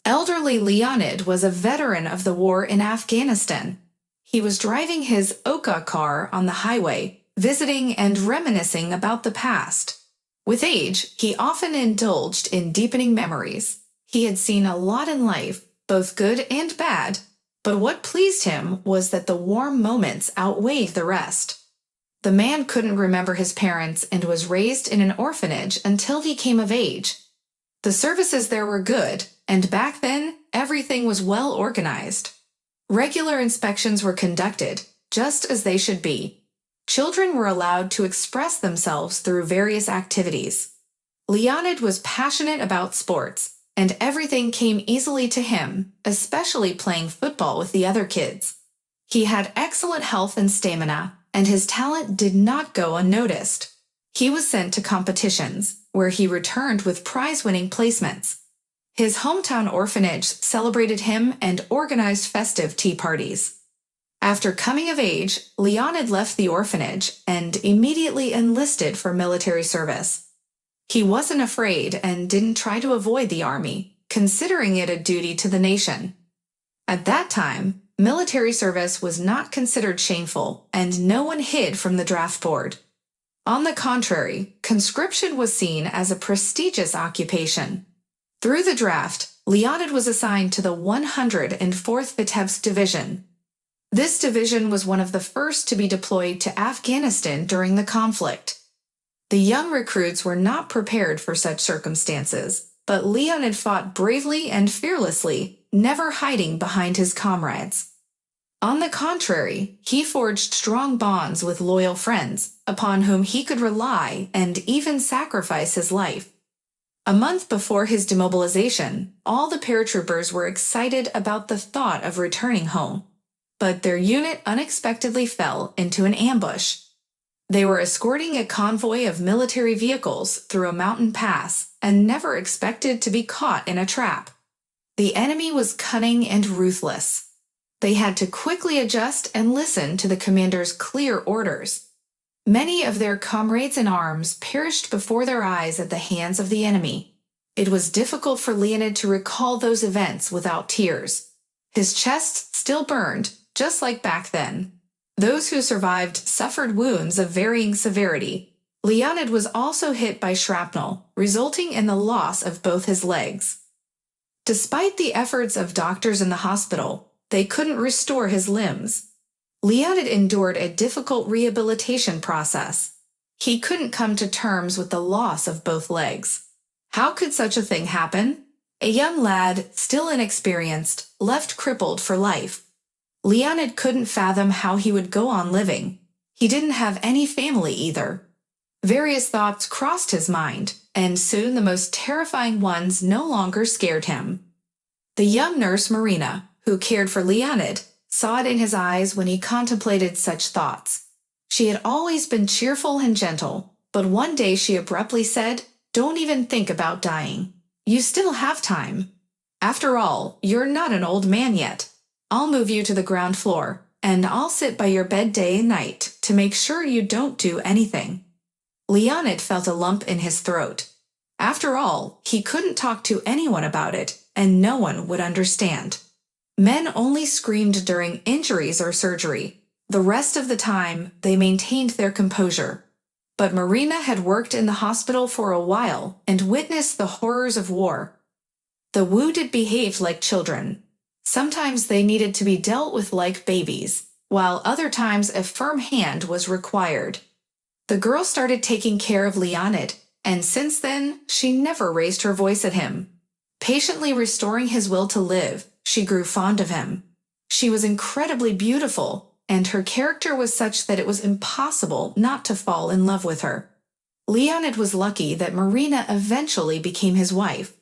Elderly Leonid was a veteran of the war in Afghanistan. He was driving his Oka car on the highway, visiting and reminiscing about the past. With age, he often indulged in deepening memories. He had seen a lot in life, both good and bad, but what pleased him was that the warm moments outweighed the rest. The man couldn't remember his parents and was raised in an orphanage until he came of age. The services there were good, and back then, everything was well organized. Regular inspections were conducted, just as they should be. Children were allowed to express themselves through various activities. Leonid was passionate about sports, and everything came easily to him, especially playing football with the other kids. He had excellent health and stamina, and his talent did not go unnoticed. He was sent to competitions, where he returned with prize-winning placements. His hometown orphanage celebrated him and organized festive tea parties. After coming of age, Leonid left the orphanage and immediately enlisted for military service. He wasn't afraid and didn't try to avoid the army, considering it a duty to the nation. At that time, military service was not considered shameful, and no one hid from the draft board. On the contrary, conscription was seen as a prestigious occupation. Through the draft, Leonid was assigned to the 104th Vitebsk Division. This division was one of the first to be deployed to Afghanistan during the conflict. The young recruits were not prepared for such circumstances, but Leonid fought bravely and fearlessly, never hiding behind his comrades. On the contrary, he forged strong bonds with loyal friends, upon whom he could rely and even sacrifice his life. A month before his demobilization, all the paratroopers were excited about the thought of returning home. But their unit unexpectedly fell into an ambush. They were escorting a convoy of military vehicles through a mountain pass and never expected to be caught in a trap. The enemy was cunning and ruthless. They had to quickly adjust and listen to the commander's clear orders. Many of their comrades in arms perished before their eyes at the hands of the enemy. It was difficult for Leonid to recall those events without tears. His chest still burned, just like back then. Those who survived suffered wounds of varying severity. Leonid was also hit by shrapnel, resulting in the loss of both his legs. Despite the efforts of doctors in the hospital, they couldn't restore his limbs. Leonid endured a difficult rehabilitation process. He couldn't come to terms with the loss of both legs. How could such a thing happen? A young lad, still inexperienced, left crippled for life. Leonid couldn't fathom how he would go on living. He didn't have any family either. Various thoughts crossed his mind, and soon the most terrifying ones no longer scared him. The young nurse Marina, who cared for Leonid, saw it in his eyes when he contemplated such thoughts. She had always been cheerful and gentle, but one day she abruptly said, "Don't even think about dying. You still have time. After all, you're not an old man yet. I'll move you to the ground floor, and I'll sit by your bed day and night to make sure you don't do anything." Leonid felt a lump in his throat. After all, he couldn't talk to anyone about it, and no one would understand. Men only screamed during injuries or surgery. The rest of the time, they maintained their composure. But Marina had worked in the hospital for a while and witnessed the horrors of war. The wounded behaved like children. Sometimes they needed to be dealt with like babies, while other times a firm hand was required. The girl started taking care of Leonid, and since then, she never raised her voice at him. Patiently restoring his will to live, she grew fond of him. She was incredibly beautiful, and her character was such that it was impossible not to fall in love with her. Leonid was lucky that Marina eventually became his wife.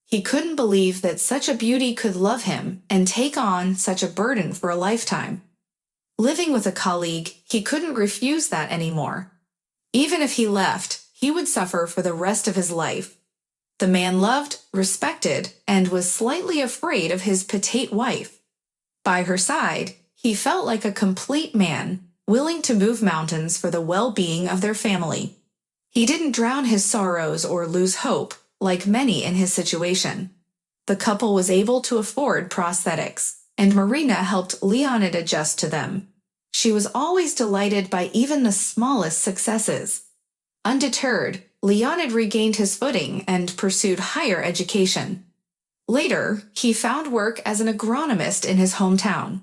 He couldn't believe that such a beauty could love him and take on such a burden for a lifetime. Living with a colleague, he couldn't refuse that anymore. Even if he left, he would suffer for the rest of his life. The man loved, respected, and was slightly afraid of his petite wife. By her side, he felt like a complete man, willing to move mountains for the well-being of their family. He didn't drown his sorrows or lose hope, like many in his situation. The couple was able to afford prosthetics, and Marina helped Leonid adjust to them. She was always delighted by even the smallest successes. Undeterred, Leonid regained his footing and pursued higher education. Later, he found work as an agronomist in his hometown.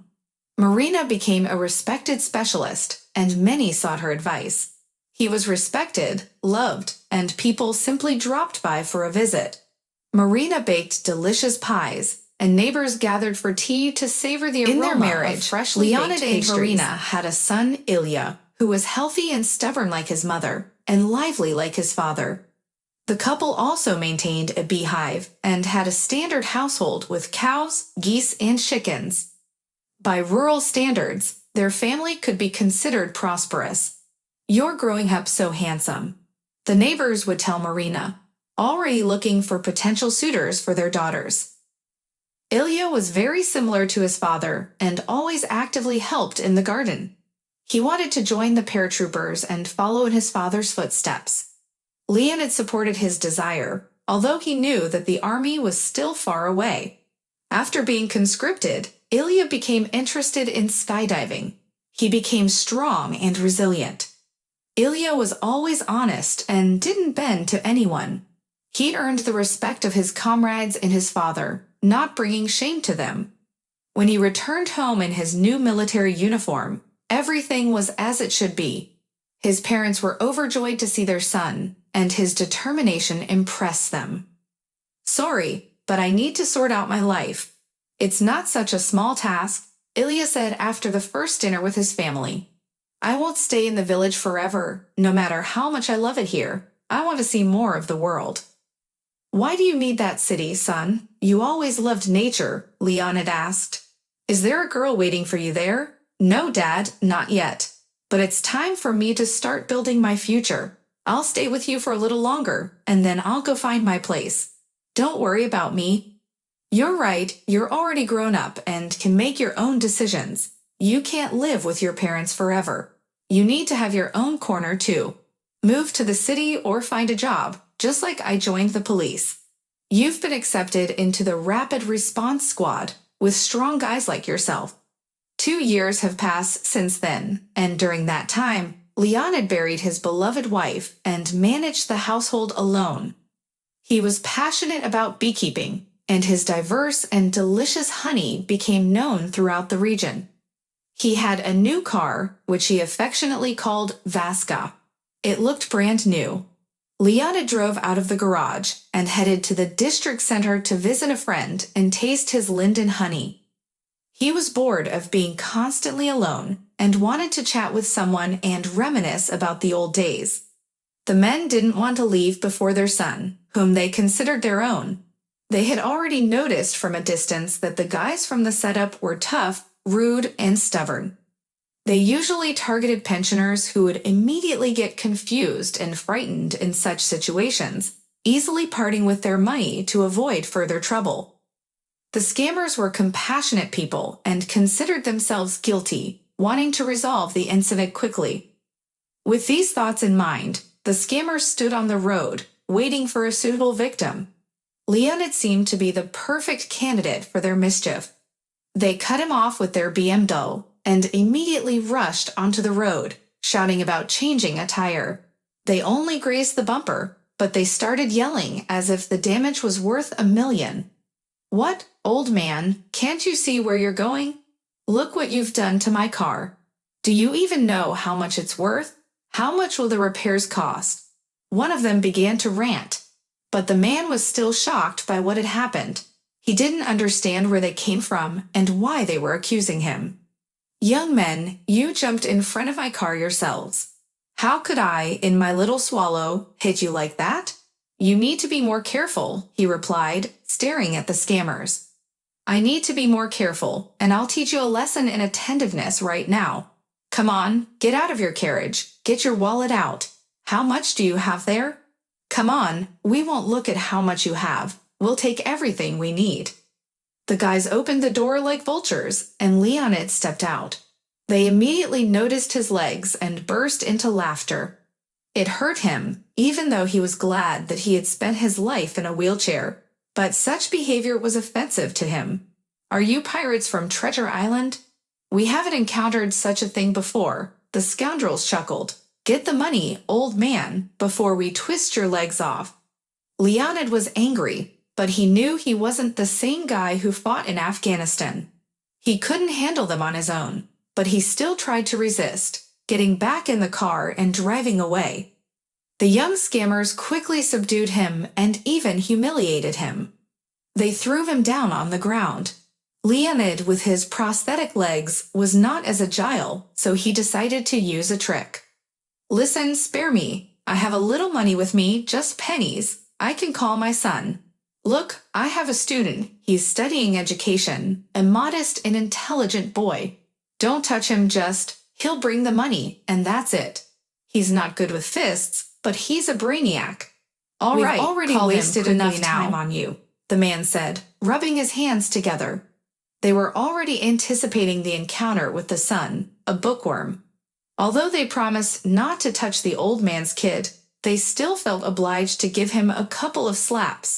Marina became a respected specialist, and many sought her advice. He was respected, loved, and people simply dropped by for a visit. Marina baked delicious pies, and neighbors gathered for tea to savor the aroma In their marriage, of freshly Leonid baked and pastries. Marina Had a son, Ilya, who was healthy and stubborn like his mother, and lively like his father. The couple also maintained a beehive and had a standard household with cows, geese, and chickens. By rural standards, their family could be considered prosperous. "You're growing up so handsome," the neighbors would tell Marina, already looking for potential suitors for their daughters. Ilya was very similar to his father and always actively helped in the garden. He wanted to join the paratroopers and follow in his father's footsteps. Leonid supported his desire, although he knew that the army was still far away. After being conscripted, Ilya became interested in skydiving. He became strong and resilient. Ilya was always honest and didn't bend to anyone. He earned the respect of his comrades and his father, not bringing shame to them. When he returned home in his new military uniform, everything was as it should be. His parents were overjoyed to see their son, and his determination impressed them. "Sorry, but I need to sort out my life. It's not such a small task," Ilya said after the first dinner with his family. "I won't stay in the village forever, no matter how much I love it here. I want to see more of the world." "Why do you need that city, son? You always loved nature," Leonid asked. "Is there a girl waiting for you there?" "No, Dad, not yet. But it's time for me to start building my future. I'll stay with you for a little longer, and then I'll go find my place. Don't worry about me." "You're right, you're already grown up and can make your own decisions. You can't live with your parents forever. You need to have your own corner too. Move to the city or find a job, just like I joined the police. You've been accepted into the Rapid Response Squad with strong guys like yourself." 2 years have passed since then, and during that time, Leonid buried his beloved wife and managed the household alone. He was passionate about beekeeping, and his diverse and delicious honey became known throughout the region. He had a new car, which he affectionately called Vaska. It looked brand new. Leonid drove out of the garage and headed to the district center to visit a friend and taste his linden honey. He was bored of being constantly alone and wanted to chat with someone and reminisce about the old days. The men didn't want to leave before their son, whom they considered their own. They had already noticed from a distance that the guys from the setup were tough, rude, and stubborn. They usually targeted pensioners who would immediately get confused and frightened in such situations, easily parting with their money to avoid further trouble. The scammers were compassionate people and considered themselves guilty, wanting to resolve the incident quickly. With these thoughts in mind, the scammers stood on the road, waiting for a suitable victim. Leonid seemed to be the perfect candidate for their mischief. They cut him off with their BMW and immediately rushed onto the road, shouting about changing a tire. They only grazed the bumper, but they started yelling as if the damage was worth $1 million. "What, old man, can't you see where you're going? Look what you've done to my car. Do you even know how much it's worth? How much will the repairs cost?" One of them began to rant, but the man was still shocked by what had happened. He didn't understand where they came from and why they were accusing him. "Young men, you jumped in front of my car yourselves. How could I, in my little swallow, hit you like that? You need to be more careful," he replied, staring at the scammers. "I need to be more careful, and I'll teach you a lesson in attentiveness right now. Come on, get out of your carriage. Get your wallet out. How much do you have there? Come on, we won't look at how much you have. We'll take everything we need." The guys opened the door like vultures, and Leonid stepped out. They immediately noticed his legs and burst into laughter. It hurt him, even though he was glad that he had spent his life in a wheelchair. but such behavior was offensive to him. "Are you pirates from Treasure Island?" "We haven't encountered such a thing before," the scoundrels chuckled. "Get the money, old man, before we twist your legs off." Leonid was angry, but he knew he wasn't the same guy who fought in Afghanistan. He couldn't handle them on his own, but he still tried to resist, getting back in the car and driving away. The young scammers quickly subdued him and even humiliated him. They threw him down on the ground. Leonid, with his prosthetic legs, was not as agile, so he decided to use a trick. "Listen, spare me. I have a little money with me, just pennies. I can call my son. Look, I have a student. He's studying education, a modest and intelligent boy. Don't touch him, he'll bring the money, and that's it. He's not good with fists, but he's a brainiac." "All right, we've already wasted enough time on you," the man said, rubbing his hands together. They were already anticipating the encounter with the son, a bookworm. Although they promised not to touch the old man's kid, they still felt obliged to give him a couple of slaps.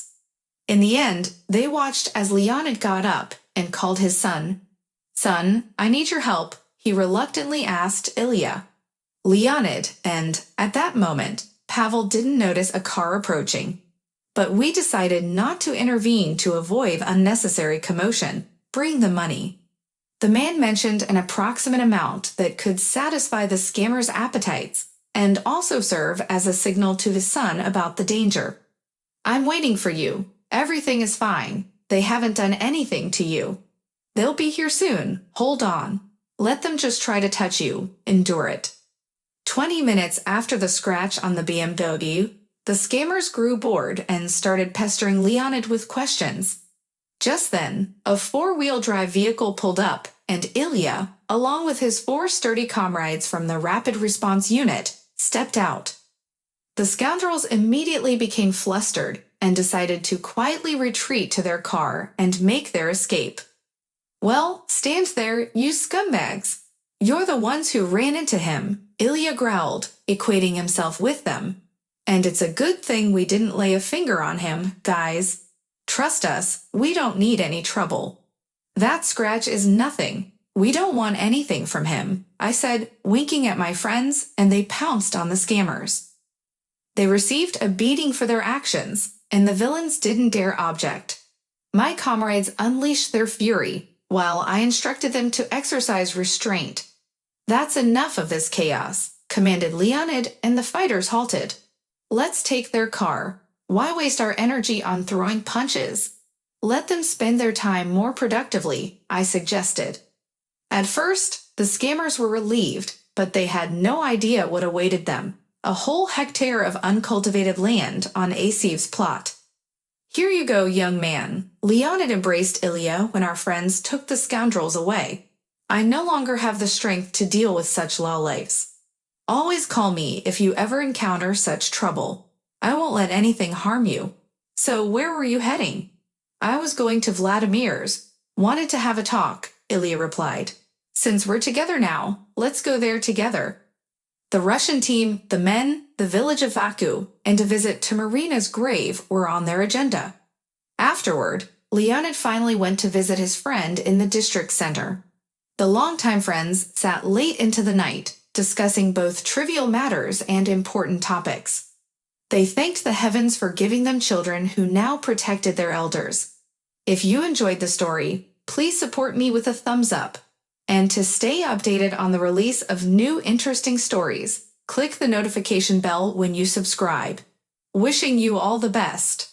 In the end, they watched as Leonid got up and called his son. "Son, I need your help," he reluctantly asked Ilya. Leonid, and, at that moment, Pavel didn't notice a car approaching. "But we decided not to intervene to avoid unnecessary commotion. Bring the money." The man mentioned an approximate amount that could satisfy the scammer's appetites and also serve as a signal to his son about the danger. "I'm waiting for you. Everything is fine. They haven't done anything to you. They'll be here soon. Hold on. Let them just try to touch you. Endure it." 20 minutes after the scratch on the BMW, the scammers grew bored and started pestering Leonid with questions. Just then, a four-wheel drive vehicle pulled up, and Ilya, along with his 4 sturdy comrades from the Rapid Response Unit, stepped out. The scoundrels immediately became flustered and decided to quietly retreat to their car and make their escape. "Well, stand there, you scumbags. You're the ones who ran into him," Ilya growled, equating himself with them. "And it's a good thing we didn't lay a finger on him, guys. Trust us, we don't need any trouble. That scratch is nothing. We don't want anything from him," I said, winking at my friends, and they pounced on the scammers. They received a beating for their actions, and the villains didn't dare object. My comrades unleashed their fury, while I instructed them to exercise restraint. "That's enough of this chaos," commanded Leonid, and the fighters halted. "Let's take their car. Why waste our energy on throwing punches? Let them spend their time more productively," I suggested. At first, the scammers were relieved, but they had no idea what awaited them: a whole hectare of uncultivated land on Asiv's plot. "Here you go, young man." Leonid embraced Ilya when our friends took the scoundrels away. "I no longer have the strength to deal with such lowlifes. Always call me if you ever encounter such trouble. I won't let anything harm you." "So where were you heading?" "I was going to Vladimir's. Wanted to have a talk," Ilya replied. "Since we're together now, let's go there together." The Russian team, the men, the village of Vaku, and a visit to Marina's grave were on their agenda. Afterward, Leonid finally went to visit his friend in the district center. The longtime friends sat late into the night, discussing both trivial matters and important topics. They thanked the heavens for giving them children who now protected their elders. If you enjoyed the story, please support me with a thumbs up. And to stay updated on the release of new interesting stories, click the notification bell when you subscribe. Wishing you all the best.